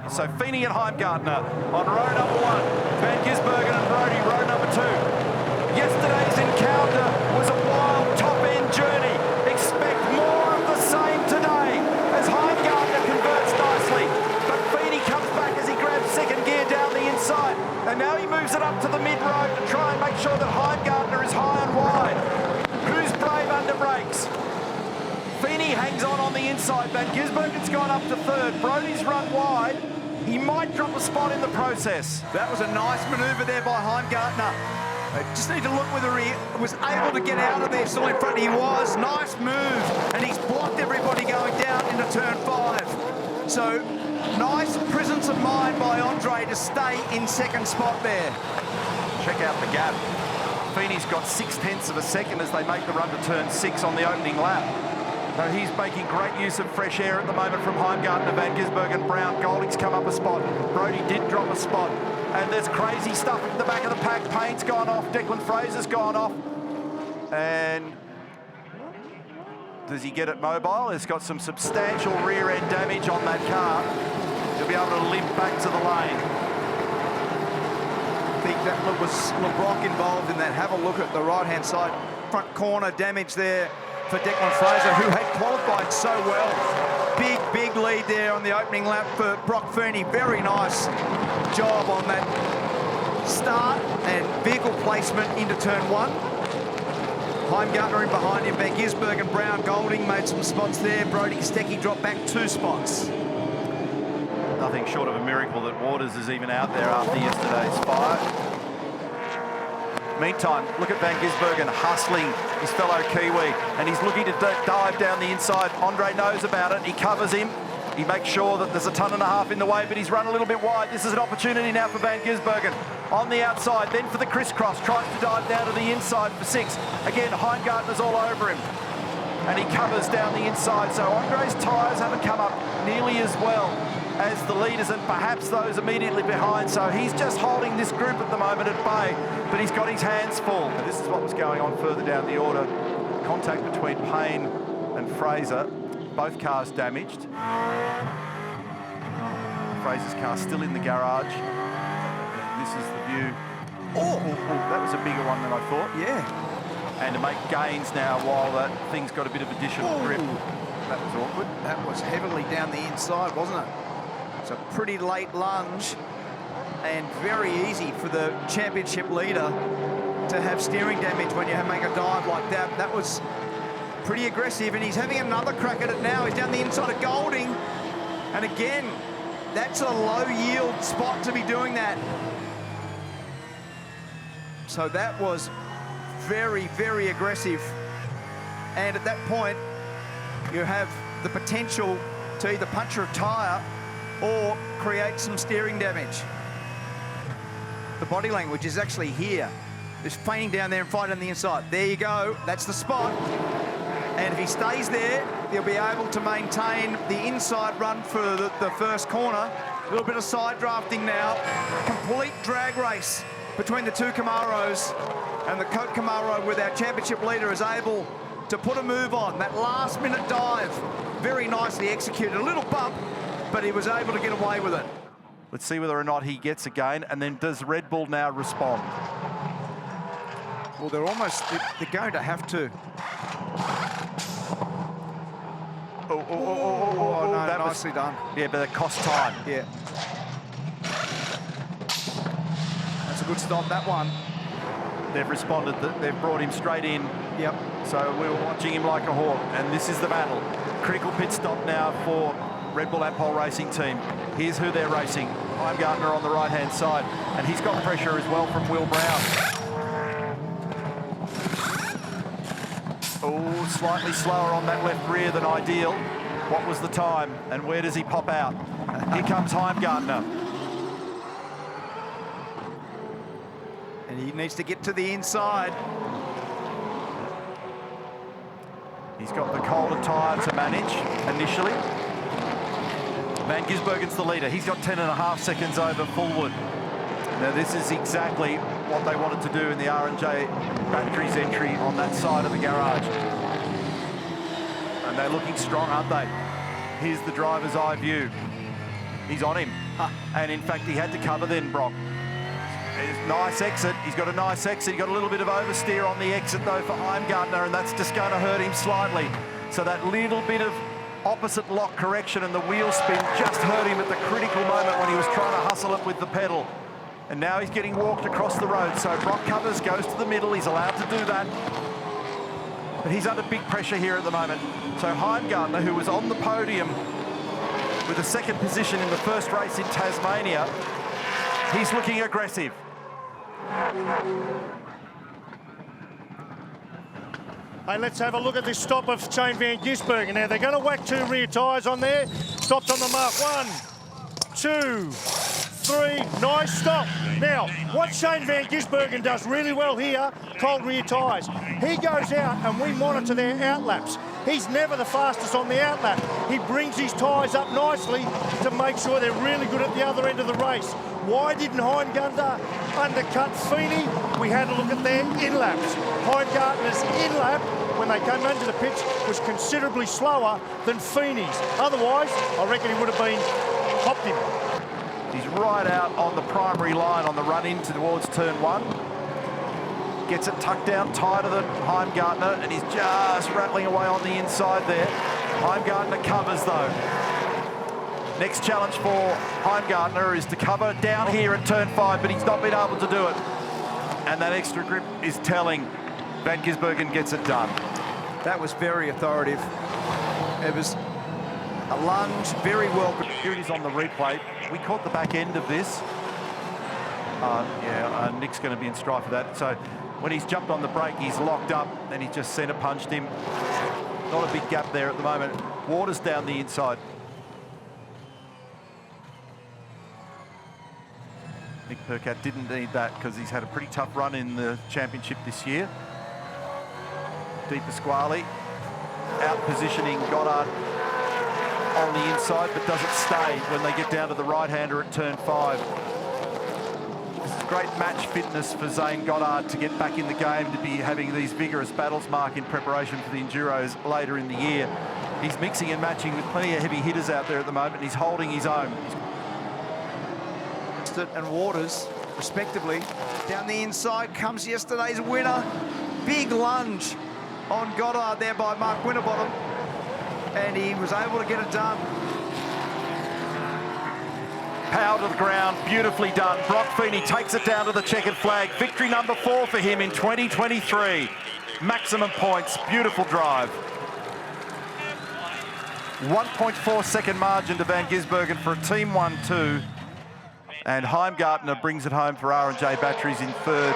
So Feeney and Heimgartner on row number 1. Van Gisbergen and Brody, row number 2. Yesterday's encounter was a wild top-end journey. Expect more of the same today as Heimgartner converts nicely. But Feeney comes back as he grabs second gear down the inside. And now he moves it up to the mid-road to try and make sure that Heimgartner is high and wide. Who's brave under brakes? Feeney hangs on the inside. Van Gisbergen's gone up to third. Brody's run wide. He might drop a spot in the process. That was a nice manoeuvre there by Heimgartner. They just need to look whether he was able to get out of there. Still in front, he was. Nice move. And he's blocked everybody going down into turn 5. So, nice presence of mind by Andre to stay in second spot there. Check out the gap. Feeney's got 0.6 of a second as they make the run to turn 6 on the opening lap. So he's making great use of fresh air at the moment from Heimgartner, Van Gisbergen, Brown. Golding's come up a spot. Brody did drop a spot. And there's crazy stuff at the back of the pack. Payne's gone off. Declan Fraser's gone off. And does he get it mobile? It's got some substantial rear end damage on that car. He'll be able to limp back to the lane. I think that was LeBrock involved in that. Have a look at the right-hand side. Front corner damage there for Declan Fraser, who had qualified so well. Big lead there on the opening lap for Brock Feeney. Very nice job on that start and vehicle placement into turn 1. Heimgartner in behind him, Van Gisbergen, Brown, Golding made some spots there. Brody Kostecki dropped back 2 spots. Nothing short of a miracle that Waters is even out there after yesterday's fire. Meantime, look at Van Gisbergen hustling his fellow Kiwi, and he's looking to dive down the inside. Andre knows about it. He covers him. He makes sure that there's a tonne and a half in the way, but he's run a little bit wide. This is an opportunity now for Van Gisbergen. On the outside, then for the crisscross, tries to dive down to the inside for 6. Again, Heimgartner's all over him, and he covers down the inside. So Andre's tyres haven't come up nearly as well as the leaders and perhaps those immediately behind. So he's just holding this group at the moment at bay, but he's got his hands full. And this is what was going on further down the order. Contact between Payne and Fraser. Both cars damaged. Fraser's car still in the garage. This is the view. Oh, that was a bigger one than I thought. Yeah. And to make gains now while that thing's got a bit of additional grip. That was awkward. That was heavily down the inside, wasn't it? It's a pretty late lunge and very easy for the championship leader to have steering damage when you make a dive like that. That was pretty aggressive, and he's having another crack at it now. He's down the inside of Golding, and again, that's a low yield spot to be doing that. So that was very aggressive, and at that point you have the potential to either puncture a tyre or create some steering damage. The body language is actually here. Just feigning down there and fighting on the inside. There you go, that's the spot. And if he stays there, he'll be able to maintain the inside run for the first corner. A little bit of side drafting now. Complete drag race between the two Camaros, and the Coke Camaro with our championship leader is able to put a move on. That last minute dive, very nicely executed. A little bump, but he was able to get away with it. Let's see whether or not he gets again, and then does Red Bull now respond? Well, they're going to have to. Oh, no, that nicely done. Yeah, but it cost time. Yeah. That's a good stop, that one. They've responded, they've brought him straight in. Yep. So we were watching him like a hawk, and this is the battle. Critical pit stop now for Red Bull Ampol Racing Team. Here's who they're racing. Heimgartner on the right-hand side, and he's got pressure as well from Will Brown. Oh, slightly slower on that left rear than ideal. What was the time, and where does he pop out? Here comes Heimgartner. And he needs to get to the inside. He's got the colder tyre to manage initially. Van Gisbergen's the leader. He's got 10.5 seconds over Fullwood. Now this is exactly what they wanted to do in the R&J Batteries entry on that side of the garage. And they're looking strong, aren't they? Here's the driver's eye view. He's on him. And in fact, he had to cover then, Brock. Nice exit. He's got a nice exit. He got a little bit of oversteer on the exit, though, for Heimgartner, and that's just going to hurt him slightly. So that little bit of opposite lock correction and the wheel spin just hurt him at the critical moment when he was trying to hustle it with the pedal. And now he's getting walked across the road. So Brock covers, goes to the middle. He's allowed to do that. But he's under big pressure here at the moment. So Heimgartner, who was on the podium with a second position in the first race in Tasmania, he's looking aggressive. Hey, let's have a look at this stop of Shane van Gisbergen. Now, they're going to whack 2 rear tyres on there. Stopped on the mark. 1, 2, 3. Nice stop. Now, what Shane van Gisbergen does really well here, cold rear tyres. He goes out and we monitor their outlaps. He's never the fastest on the outlap. He brings his tyres up nicely to make sure they're really good at the other end of the race. Why didn't Heimgartner undercut Feeney? We had a look at their in-laps. Heimgartner's in-lap, when they came into the pits, was considerably slower than Feeney's. Otherwise, I reckon he would have been hopped him. He's right out on the primary line on the run in towards turn 1. Gets it tucked down tighter than Heimgartner, and he's just rattling away on the inside there. Heimgartner covers, though. Next challenge for Heimgartner is to cover down here at turn 5, but he's not been able to do it. And that extra grip is telling. Van Gisbergen gets it done. That was very authoritative. It was a lunge, very well. Here it is on the replay. We caught the back end of this. Nick's going to be in strife for that. So when he's jumped on the brake, he's locked up, and he just centre punched him. Not a big gap there at the moment. Waters down the inside. Nick Percat didn't need that because he's had a pretty tough run in the championship this year. Di Pasquale out positioning Goddard on the inside, but doesn't stay when they get down to the right-hander at turn 5. This is great match fitness for Zane Goddard to get back in the game, to be having these vigorous battles, Mark, in preparation for the Enduros later in the year. He's mixing and matching with plenty of heavy hitters out there at the moment. He's holding his own. And Waters, respectively. Down the inside comes yesterday's winner. Big lunge on Goddard there by Mark Winterbottom. And he was able to get it done. Power to the ground, beautifully done. Brock Feeney takes it down to the checkered flag. Victory number 4 for him in 2023. Maximum points, beautiful drive. 1.4 second margin to Van Gisbergen for a Team 1-2. And Heimgartner brings it home for R&J Batteries in third.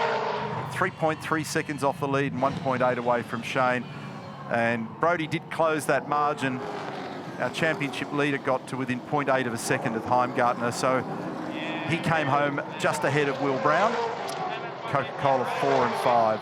3.3 seconds off the lead and 1.8 away from Shane. And Brodie did close that margin. Our championship leader got to within 0.8 of a second of Heimgartner. So he came home just ahead of Will Brown. Coca-Cola 4 and 5.